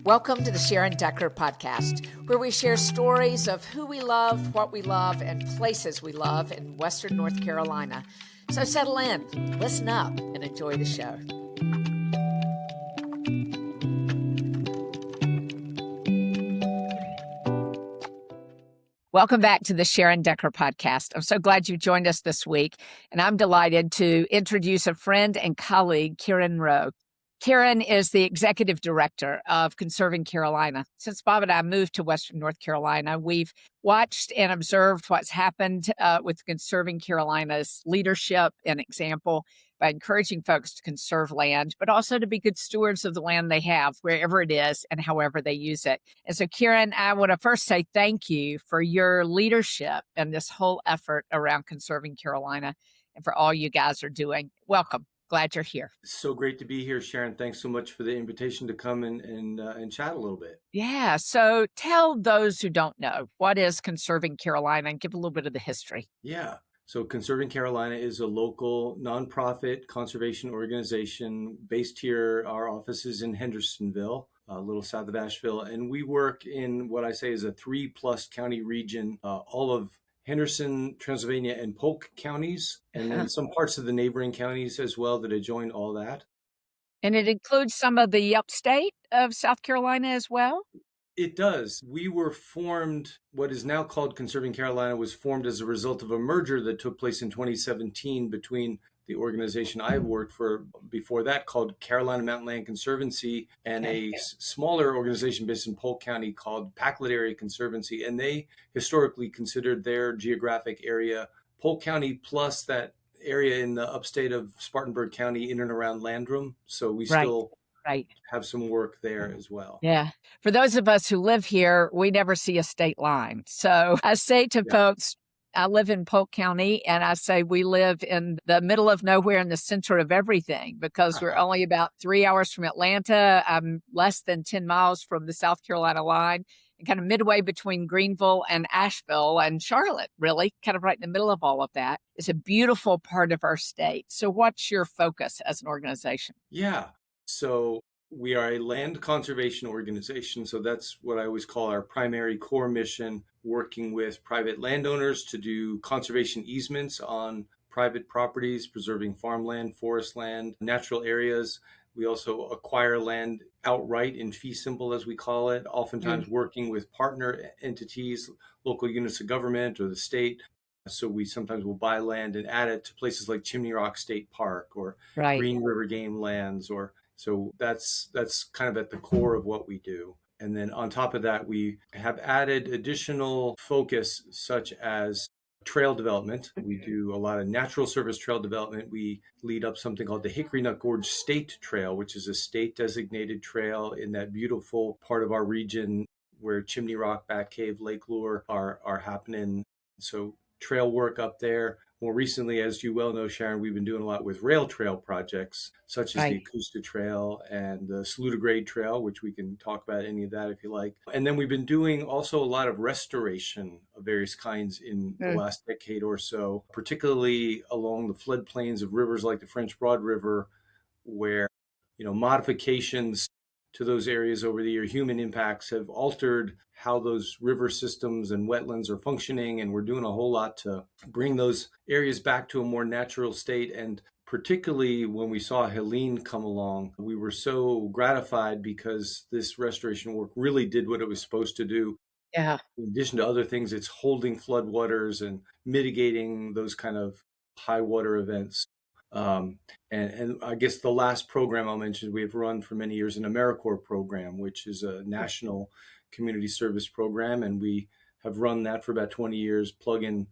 Welcome to the Sharon podcast, where we share stories of who we love, what we love, and places we love in Western North Carolina. So settle in, listen up, and enjoy the show. Welcome back to the Sharon podcast. I'm so glad you joined us this week, and I'm delighted to introduce a friend and colleague, Kieran Roe. Kieran is the Executive Director of Conserving Carolina. Since Bob and I moved to Western North Carolina, we've watched and observed what's happened with Conserving Carolina's leadership and example by encouraging folks to conserve land, but also to be good stewards of the land they have, wherever it is and however they use it. And so, Kieran, I want to first say thank you for your leadership and this whole effort around Conserving Carolina and for all you guys are doing. Welcome. Glad you're here. So great to be here, Sharon. Thanks so much for the invitation to come and chat a little bit. Yeah. So tell those who don't know, what is Conserving Carolina, and give a little bit of the history. Yeah. So Conserving Carolina is a local nonprofit conservation organization based here. Our office is in Hendersonville, a little south of Asheville. And we work in what I say is a 3+ county region, all of Henderson, Transylvania, and Polk counties, and then some parts of the neighboring counties as well that adjoin all that. And it includes some of the upstate of South Carolina as well? It does. We were formed, what is now called Conserving Carolina was formed as a result of a merger that took place in 2017 between the organization I worked for before that called Carolina Mountain Land Conservancy and a smaller organization based in Polk County called Packlet Area Conservancy. And they historically considered their geographic area Polk County plus that area in the upstate of Spartanburg County in and around Landrum. So we still have some work there as well. Yeah. For those of us who live here, we never see a state line. So I say to folks, I live in Polk County, and I say we live in the middle of nowhere in the center of everything because we're only about 3 hours from Atlanta. I'm less than 10 miles from the South Carolina line, and kind of midway between Greenville and Asheville and Charlotte, really, kind of right in the middle of all of that. It's a beautiful part of our state. So what's your focus as an organization? Yeah. So we are a land conservation organization. So that's what I always call our primary core mission, working with private landowners to do conservation easements on private properties, preserving farmland, forest land, natural areas. We also acquire land outright in fee simple, as we call it, oftentimes working with partner entities, local units of government or the state. So we sometimes will buy land and add it to places like Chimney Rock State Park or Green River Game Lands. So that's kind of at the core of what we do. And then on top of that, we have added additional focus such as trail development. We do a lot of natural service trail development. We lead up something called the Hickory Nut Gorge State Trail, which is a state designated trail in that beautiful part of our region where Chimney Rock, Bat Cave, Lake Lure are happening. So trail work up there. More recently, as you well know, Sharon, we've been doing a lot with rail trail projects, such as the Acoustic Trail and the Saluda Grade Trail, which we can talk about any of that if you like. And then we've been doing also a lot of restoration of various kinds in the last decade or so, particularly along the floodplains of rivers like the French Broad River, where, modifications to those areas over the year, human impacts have altered how those river systems and wetlands are functioning. And we're doing a whole lot to bring those areas back to a more natural state. And particularly when we saw Helene come along, we were so gratified because this restoration work really did what it was supposed to do. Yeah. In addition to other things, it's holding floodwaters and mitigating those kind of high water events. And I guess the last program I'll mention, we have run for many years an AmeriCorps program, which is a national community service program. And we have run that for about 20 years, plugging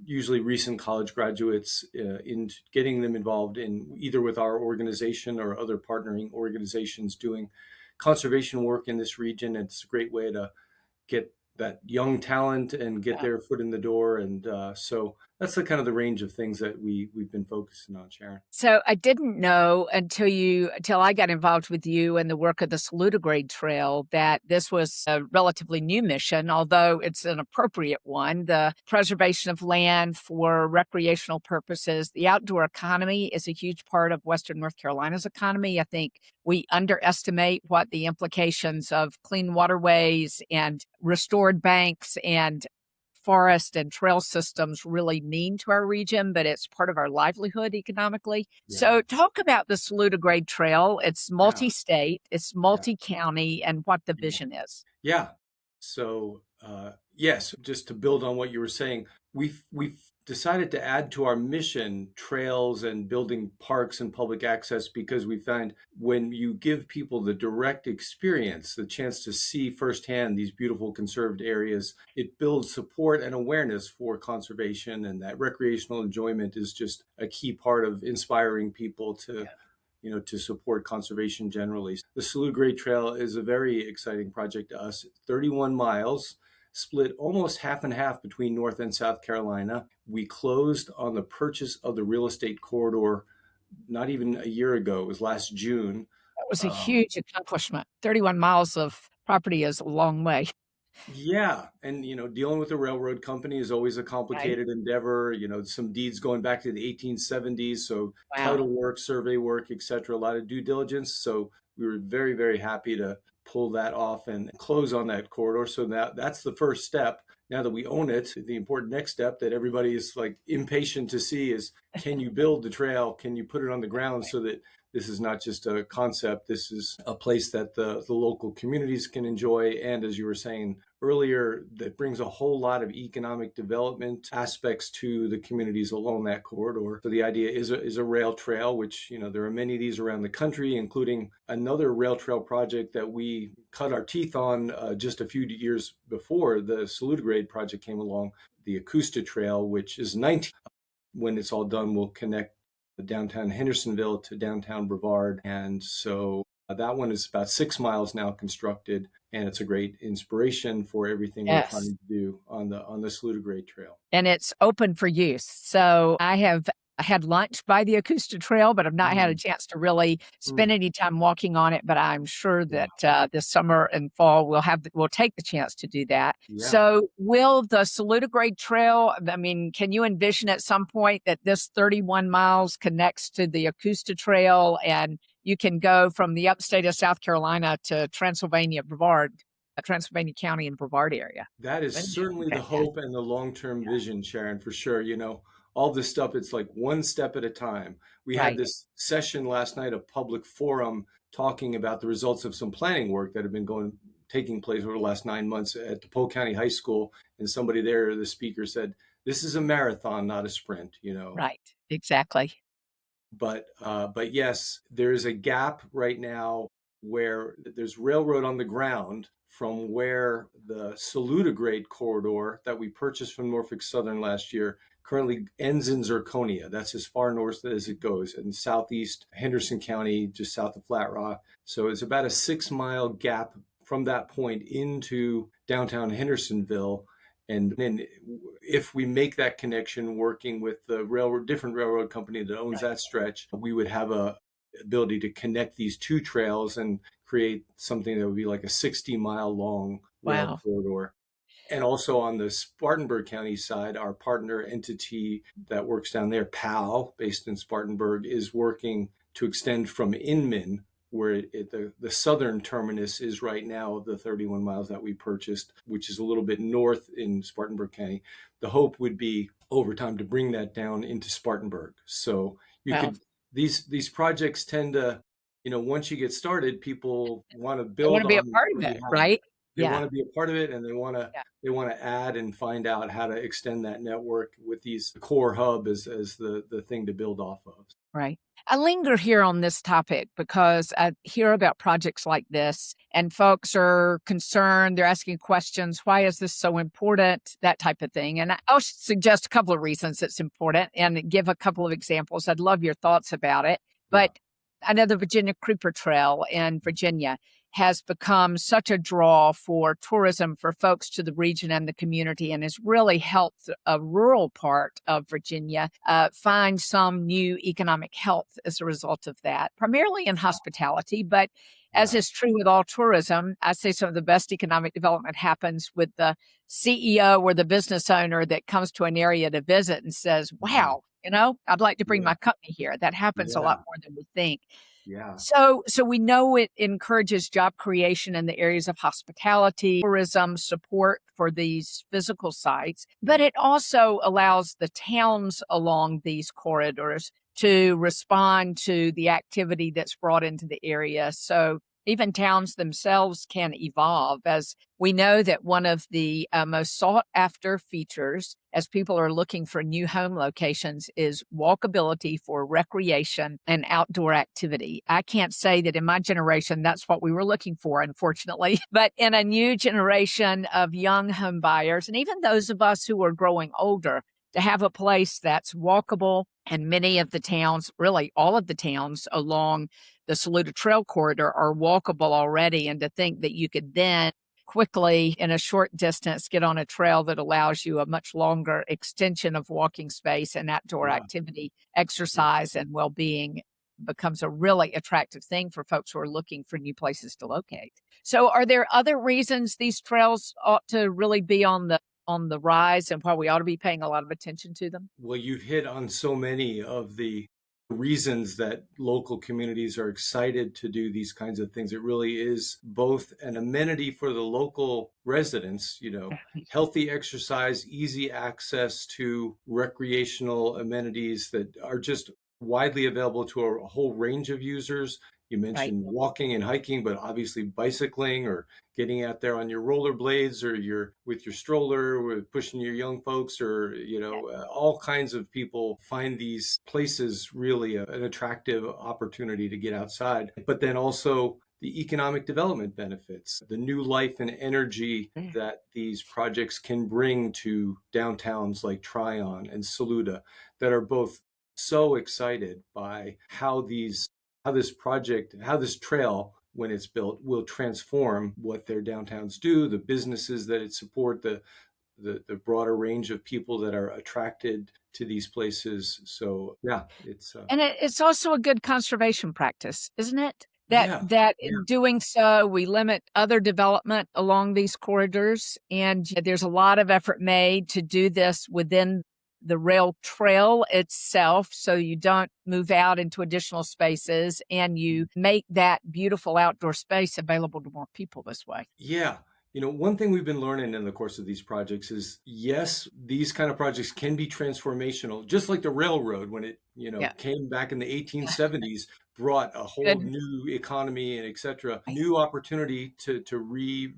usually recent college graduates in getting them involved in either with our organization or other partnering organizations doing conservation work in this region. It's a great way to get that young talent and get their foot in the door. And so that's the kind of the range of things that we've been focusing on, Sharon. So I didn't know until I got involved with you and the work of the Saluda Grade Trail that this was a relatively new mission, although it's an appropriate one. The preservation of land for recreational purposes. The outdoor economy is a huge part of Western North Carolina's economy. I think we underestimate what the implications of clean waterways and restored banks and forest and trail systems really mean to our region, but it's part of our livelihood economically. Yeah, So, talk about the Saluda Grade Trail. It's yeah, multi state, it's yeah, multi county, and what the yeah. vision is. Yeah. So, yes, just to build on what you were saying, we've decided to add to our mission trails and building parks and public access because we find when you give people the direct experience, the chance to see firsthand these beautiful conserved areas, it builds support and awareness for conservation, and that recreational enjoyment is just a key part of inspiring people to to support conservation generally. The Saluda Grade Trail is a very exciting project to us. 31 miles, split almost half and half between North and South Carolina. We closed on the purchase of the real estate corridor not even a year ago. It was last June. That was a Um, huge accomplishment. 31 miles of property is a long way, Yeah, and dealing with a railroad company is always a right? complicated endeavor. Some deeds going back to the 1870s, so Wow. title work, survey work, etc. A lot of due diligence. So we were very, very happy to pull that off and close on that corridor. So that's the first step. Now that we own it, the important next step that everybody is like impatient to see is, can you build the trail? Can you put it on the ground so that this is not just a concept? This is a place that the local communities can enjoy. And as you were saying earlier, that brings a whole lot of economic development aspects to the communities along that corridor. So the idea is a rail trail, which, there are many of these around the country, including another rail trail project that we cut our teeth on just a few years before the Saluda Grade project came along, the Acoustic Trail, which is 19. When it's all done, will connect downtown Hendersonville to downtown Brevard. And so that one is about 6 miles now constructed, and it's a great inspiration for everything we're Yes. trying to do on the Saluda Grade Trail. And it's open for use. So I have had lunch by the Acoustic Trail, but I've not had a Mm, chance to really spend mm, any time walking on it. But I'm sure yeah, that this summer and fall we'll take the chance to do that. yeah. So will the Saluda Grade Trail? I mean, can you envision at some point that this 31 miles connects to the Acoustic Trail, and you can go from the upstate of South Carolina to Transylvania, Brevard, Transylvania County and Brevard area? That is Wouldn't that be certainly the fantastic? hope and the long-term vision, Sharon, for sure. All this stuff, it's like one step at a time. We had Right. this session last night, a public forum talking about the results of some planning work that have been taking place over the last 9 months at DePaul County High School. And somebody there, the speaker said, this is a marathon, not a sprint. Right, exactly. But yes, there is a gap right now where there's railroad on the ground from where the Saluda Grade corridor that we purchased from Norfolk Southern last year currently ends in Zirconia. That's as far north as it goes, in southeast Henderson County, just south of Flat Rock. So it's about a 6 mile gap from that point into downtown Hendersonville. And then if we make that connection working with the different railroad company that owns Right. that stretch, we would have a ability to connect these two trails and create something that would be like a 60-mile long rail Wow. corridor. And also on the Spartanburg County side, our partner entity that works down there, PAL, based in Spartanburg, is working to extend from Inman, where the southern terminus is right now of the 31 miles that we purchased, which is a little bit north in Spartanburg County. The hope would be over time to bring that down into Spartanburg. So you Wow. could these projects tend to, once you get started, people want to They build wanna be a on part of what you it, have. right? They Yeah, want to be a part of it, and they want to yeah, they want to add and find out how to extend that network with these core hub as the thing to build off of. right. I linger here on this topic because I hear about projects like this, and folks are concerned, they're asking questions, "Why is this so important?" That type of thing, and I'll suggest a couple of reasons it's important and give a couple of examples. I'd love your thoughts about it, Yeah. but I know the Virginia Creeper Trail in Virginia has become such a draw for tourism for folks to the region and the community, and has really helped a rural part of Virginia find some new economic health as a result of that, primarily in hospitality. But as Yeah. is true with all tourism, I say some of the best economic development happens with the CEO or the business owner that comes to an area to visit and says, Mhm. wow, I'd like to bring Yeah. my company here. That happens a lot Yeah. more than we think. Yeah. So we know it encourages job creation in the areas of hospitality, tourism, support for these physical sites, but it also allows the towns along these corridors to respond to the activity that's brought into the area. So even towns themselves can evolve, as we know that one of the most sought after features as people are looking for new home locations is walkability for recreation and outdoor activity. I can't say that in my generation that's what we were looking for, unfortunately, but in a new generation of young home buyers, and even those of us who are growing older, to have a place that's walkable. And many of the towns, really all of the towns along the Saluda Trail corridor, are walkable already. And to think that you could then quickly, in a short distance, get on a trail that allows you a much longer extension of walking space and outdoor Yeah. activity, Yeah. exercise, and well being becomes a really attractive thing for folks who are looking for new places to locate. So, are there other reasons these trails ought to really be on the rise, and why we ought to be paying a lot of attention to them? Well, you've hit on so many of the reasons that local communities are excited to do these kinds of things. It really is both an amenity for the local residents, healthy exercise, easy access to recreational amenities that are just widely available to a whole range of users. You Right. mentioned walking and hiking, but obviously bicycling or getting out there on your rollerblades or your with your stroller with pushing your young folks or all kinds of people find these places really an attractive opportunity to get outside, but then also the economic development benefits, the new life and energy Mm. that these projects can bring to downtowns like Tryon and Saluda, that are both so excited by how this trail, when it's built, will transform what their downtowns do, the businesses that it support, the broader range of people that are attracted to these places. So yeah, And it's also a good conservation practice, isn't it? That yeah, that yeah, in doing so, we limit other development along these corridors, and there's a lot of effort made to do this within the rail trail itself, so you don't move out into additional spaces, and you make that beautiful outdoor space available to more people this way. yeah. One thing we've been learning in the course of these projects is, yes, these kind of projects can be transformational, just like the railroad when it, Yeah. came back in the 1870s, brought a whole Good. new economy and et cetera, Right. new opportunity to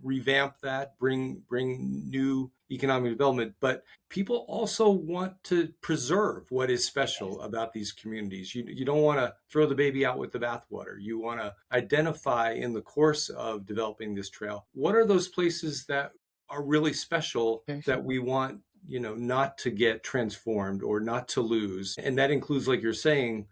revamp that, bring new economic development. But people also want to preserve what is special about these communities. You don't want to throw the baby out with the bathwater. You want to identify in the course of developing this trail, what are those places that are really special Mhm. that we want, not to get transformed or not to lose. And that includes, like you're saying,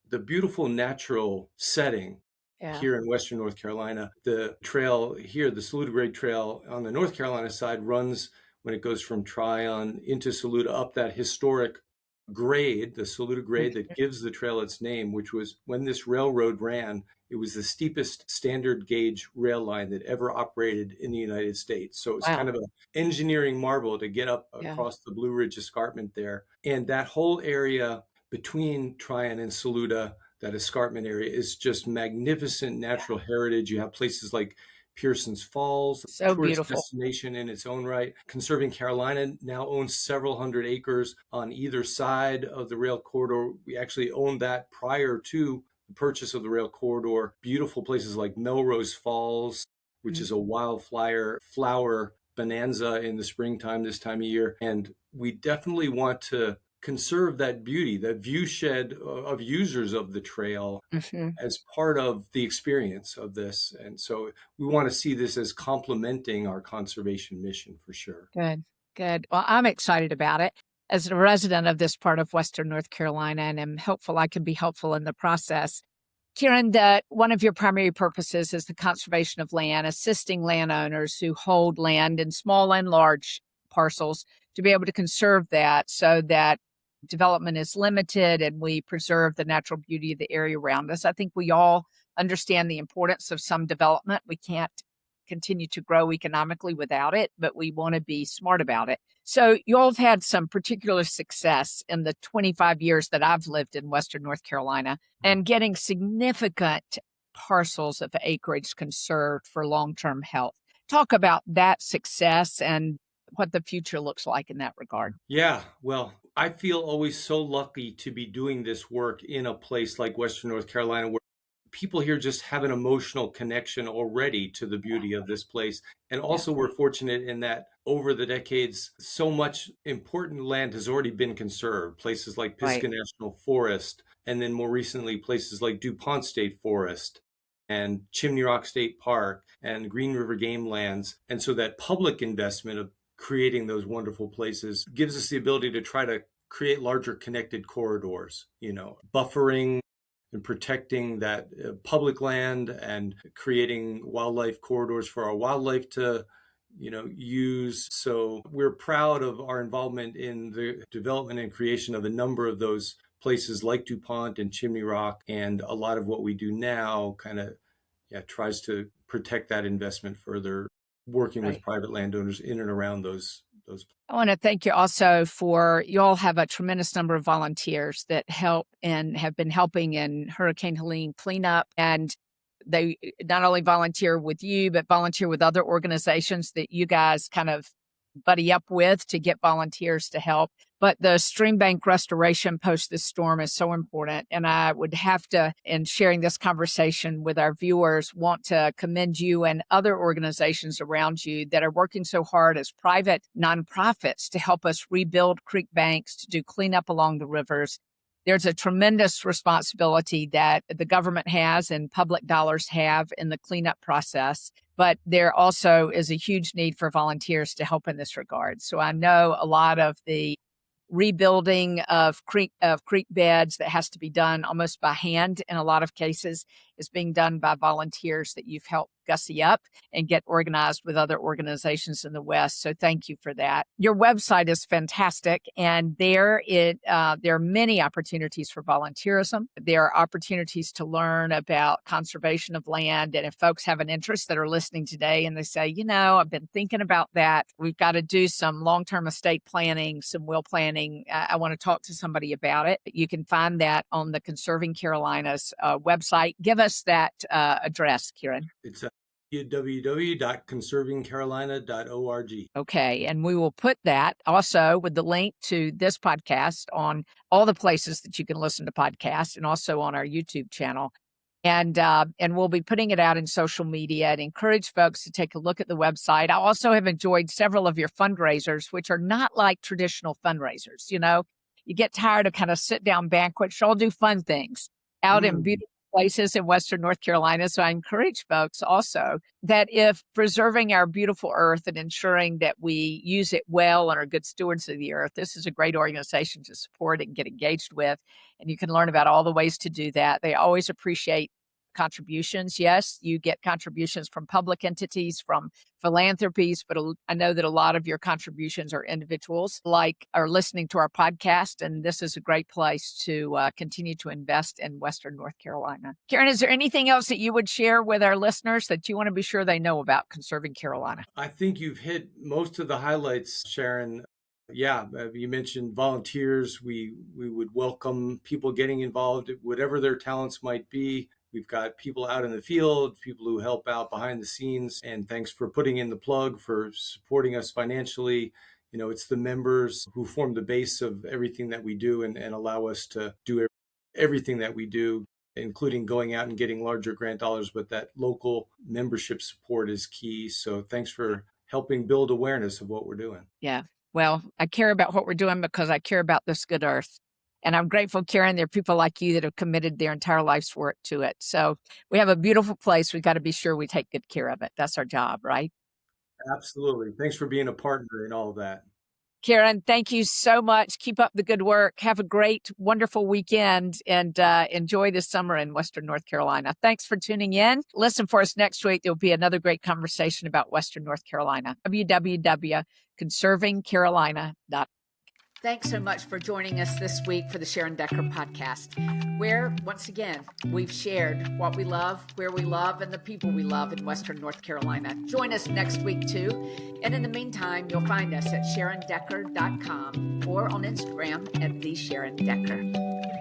the beautiful natural setting Yeah. here in Western North Carolina. The trail here, the Saluda Grade Trail on the North Carolina side, runs when it goes from Tryon into Saluda up that historic grade, the Saluda Grade that gives the trail its name, which was when this railroad ran. It was the steepest standard gauge rail line that ever operated in the United States. So it's kind Wow. of an engineering marvel to get up Yeah. across the Blue Ridge Escarpment there. And that whole area between Tryon and Saluda, that escarpment area, is just magnificent natural heritage. You have places like Pearson's Falls, So tourist beautiful. destination in its own right. Conserving Carolina now owns several hundred acres on either side of the rail corridor. We actually owned that prior to the purchase of the rail corridor. Beautiful places like Melrose Falls, which is a wildflower flower bonanza in the springtime this time of year. And we definitely want to conserve that beauty, that viewshed of users of the trail Mhm. as part of the experience of this. And so we want to see this as complementing our conservation mission for sure. Good, good. Well, I'm excited about it. As a resident of this part of Western North Carolina, and am hopeful I can be helpful in the process Kieran, one of your primary purposes is the conservation of land, assisting landowners who hold land in small and large parcels to be able to conserve that so that development is limited and we preserve the natural beauty of the area around us. I think we all understand the importance of some development. We can't continue to grow economically without it, but we want to be smart about it. So you all have had some particular success in the 25 years that I've lived in Western North Carolina and getting significant parcels of acreage conserved for long-term health. Talk about that success and what the future looks like in that regard. Yeah, well, I feel always so lucky to be doing this work in a place like Western North Carolina where people here just have an emotional connection already to the beauty of this place. And also, we're fortunate in that over the decades, so much important land has already been conserved. Places like Pisgah National Forest, and then more recently, places like DuPont State Forest and Chimney Rock State Park and Green River Game Lands. And so that public investment of creating those wonderful places gives us the ability to try to create larger connected corridors, buffering and protecting that public land and creating wildlife corridors for our wildlife to, use. So we're proud of our involvement in the development and creation of a number of those places like DuPont and Chimney Rock. And a lot of what we do now kind of tries to protect that investment further, working with private landowners in and around those. I want to thank you also for you all have a tremendous number of volunteers that help and have been helping in Hurricane Helene cleanup. And they not only volunteer with you, but volunteer with other organizations that you guys kind of buddy up with to get volunteers to help. But the stream bank restoration post this storm is so important. And I would have to, in sharing this conversation with our viewers, want to commend you and other organizations around you that are working so hard as private nonprofits to help us rebuild creek banks, to do cleanup along the rivers. There's a tremendous responsibility that the government has and public dollars have in the cleanup process. But there also is a huge need for volunteers to help in this regard. So I know a lot of the rebuilding of creek beds that has to be done almost by hand in a lot of cases is being done by volunteers that you've helped gussy up and get organized with other organizations in the West. So thank you for that. Your website is fantastic, and there are many opportunities for volunteerism. There are opportunities to learn about conservation of land. And if folks have an interest that are listening today and they say, I've been thinking about that, we've got to do some long-term estate planning, some will planning. I want to talk to somebody about it. You can find that on the Conserving Carolina's website. Give us that address, Kieran. It's www.conservingcarolina.org. Okay. And we will put that also with the link to this podcast on all the places that you can listen to podcasts and also on our YouTube channel. And we'll be putting it out in social media and encourage folks to take a look at the website. I also have enjoyed several of your fundraisers, which are not like traditional fundraisers. You get tired of kind of sit down banquets. Y'all do fun things out in beautiful places in Western North Carolina. So I encourage folks also that if preserving our beautiful earth and ensuring that we use it well and are good stewards of the earth, this is a great organization to support and get engaged with. And you can learn about all the ways to do that. They always appreciate contributions. Yes, you get contributions from public entities, from philanthropies, but I know that a lot of your contributions are individuals are listening to our podcast, and this is a great place to continue to invest in Western North Carolina. Kieran, is there anything else that you would share with our listeners that you want to be sure they know about Conserving Carolina? I think you've hit most of the highlights, Sharon. Yeah, you mentioned volunteers. We would welcome people getting involved, whatever their talents might be. We've got people out in the field, people who help out behind the scenes. And thanks for putting in the plug, for supporting us financially. It's the members who form the base of everything that we do and allow us to do everything that we do, including going out and getting larger grant dollars. But that local membership support is key. So thanks for helping build awareness of what we're doing. Yeah. Well, I care about what we're doing because I care about this good earth. And I'm grateful, Kieran, there are people like you that have committed their entire life's work to it. So we have a beautiful place. We've got to be sure we take good care of it. That's our job, right? Absolutely. Thanks for being a partner in all of that. Kieran, thank you so much. Keep up the good work. Have a great, wonderful weekend and enjoy the summer in Western North Carolina. Thanks for tuning in. Listen for us next week. There'll be another great conversation about Western North Carolina. www.conservingcarolina.com. Thanks so much for joining us this week for the Sharon Decker podcast, where, once again, we've shared what we love, where we love, and the people we love in Western North Carolina. Join us next week, too. And in the meantime, you'll find us at SharonDecker.com or on Instagram at TheSharonDecker.